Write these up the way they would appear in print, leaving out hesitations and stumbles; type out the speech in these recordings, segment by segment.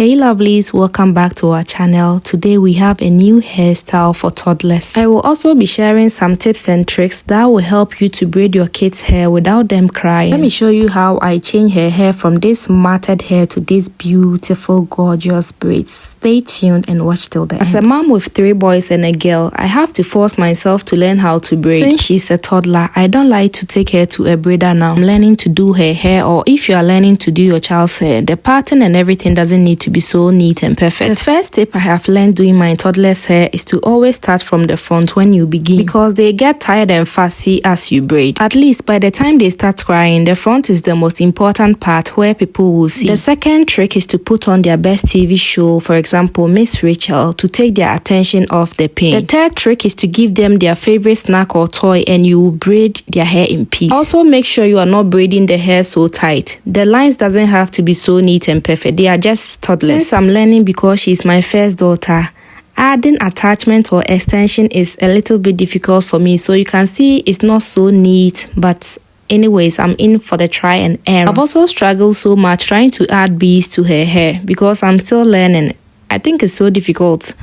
Hey lovelies, welcome back to our channel. Today we have a new hairstyle for toddlers. I will also be sharing some tips and tricks that will help you to braid your kids' hair without them crying. Let me show you how I change her hair from this matted hair to this beautiful gorgeous braids. Stay tuned and watch till the end. As a mom with 3 boys and a girl, I have to force myself to learn how to braid. Since she's a toddler, I don't like to take her to a braider now. I'm learning to do her hair, or if you are learning to do your child's hair, the pattern and everything doesn't need to be so neat and perfect. The first tip I have learned doing my toddler's hair is to always start from the front when you begin, because they get tired and fussy as you braid. At least by the time they start crying, the front is the most important part where people will see. The second trick is to put on their best TV show, for example Miss Rachel, to take their attention off the pain. The third trick is to give them their favorite snack or toy and you will braid their hair in peace. Also make sure you are not braiding the hair so tight. The lines doesn't have to be so neat and perfect. They are just toddlers. Since I'm learning because she's my first daughter, adding attachment or extension is a little bit difficult for me, so you can see it's not so neat, but anyways, I'm in for the try and error. I've also struggled so much trying to add beads to her hair because I'm still learning. I think it's so difficult.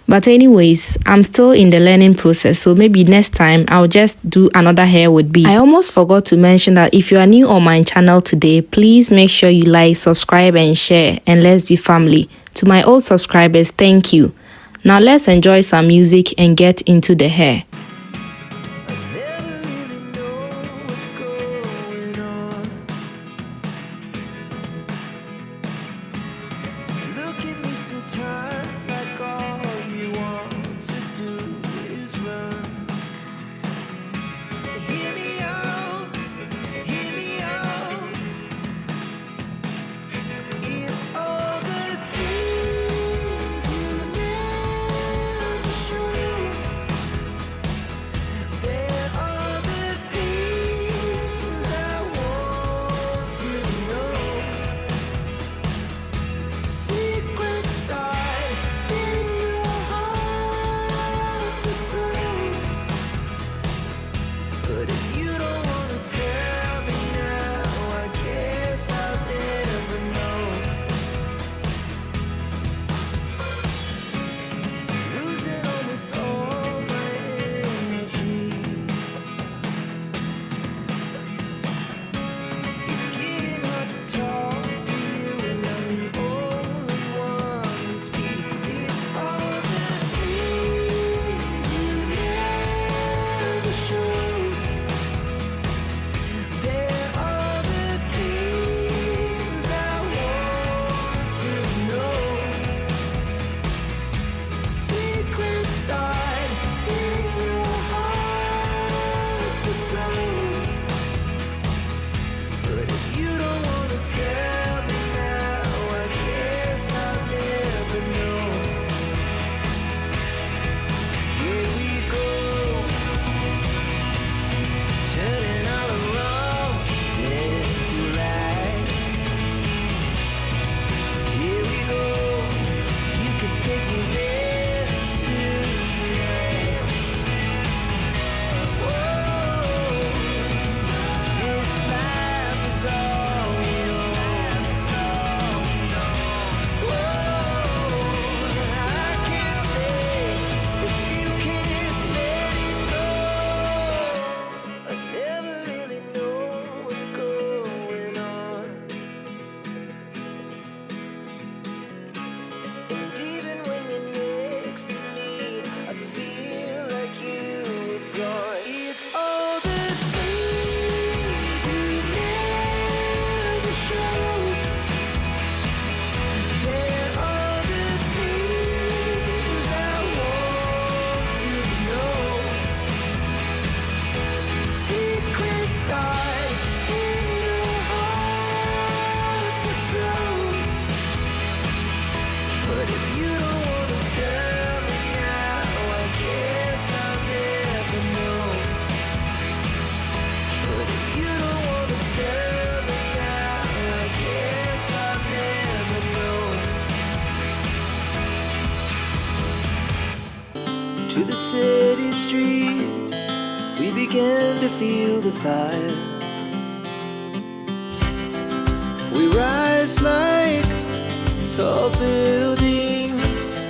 But anyways, I'm still in the learning process, so maybe next time I'll just do another hair with beads. I almost forgot to mention that if you are new on my channel today, please make sure you like, subscribe and share, and let's be family. To my old subscribers, thank you. Now let's enjoy some music and get into the hair. To the city streets, we began to feel the fire. We rise like tall buildings,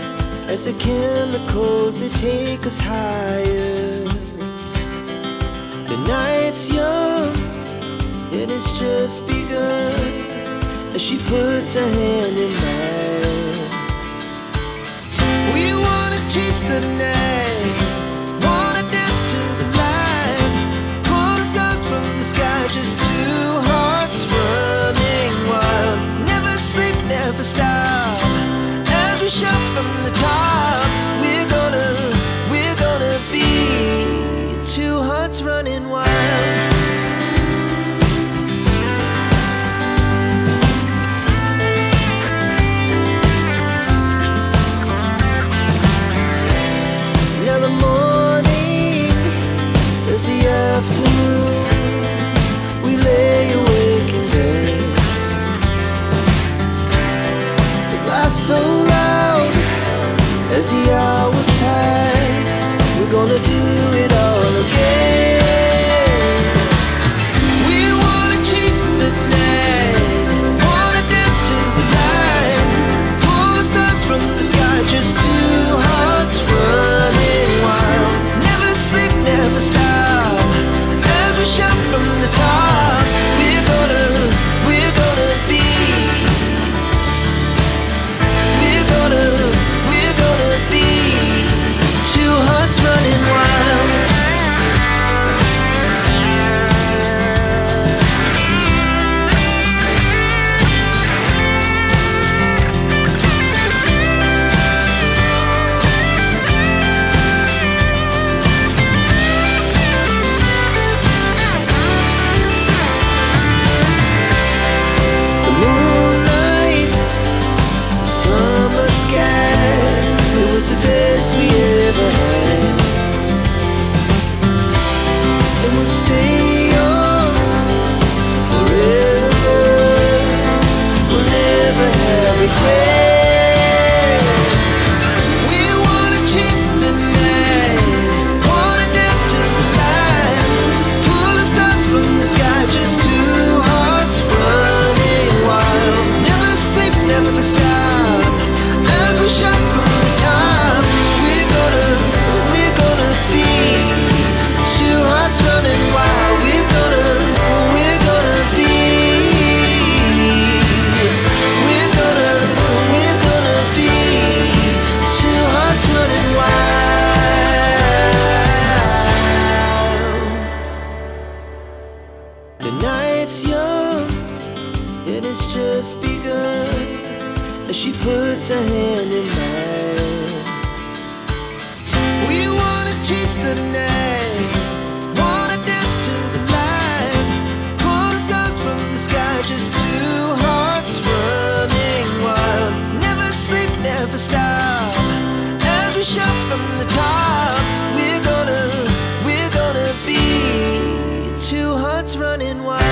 as the chemicals they take us higher. The night's young and it's just begun, as she puts her hand in mine. We wanna chase the night, wanna dance to the light, pull the stars from the sky, just two hearts running wild. Never sleep, never stop, as we shout from the top. We're gonna be two hearts running wild. Now the morning is the afternoon, we lay awake in bed. The laughs so loud as the hours pass, we're gonna do it all again. We wanna chase the night, wanna dance to the light, pull the stars from the sky, just two hearts running wild. Never sleep, never stop, as we shout from the top. We're gonna be, we're gonna be two hearts running wild. The moonlight, the summer sky, it was the best we ever had. And we'll stay on forever, we'll never have regrets. We wanna chase the night, wanna dance to the light, pull the stars from the sky, just two hearts running wild. Never sleep, never stop, as we shout from the top. We're gonna be two hearts running wild. We're gonna be, we're gonna be two hearts running wild. The night's young and it's just begun, as she puts her hand in mine. We wanna chase the night, wanna dance to the light, pull the stars from the sky, just two hearts running wild. Never sleep, never stop, as we shout from the top. We're gonna be two hearts running wild.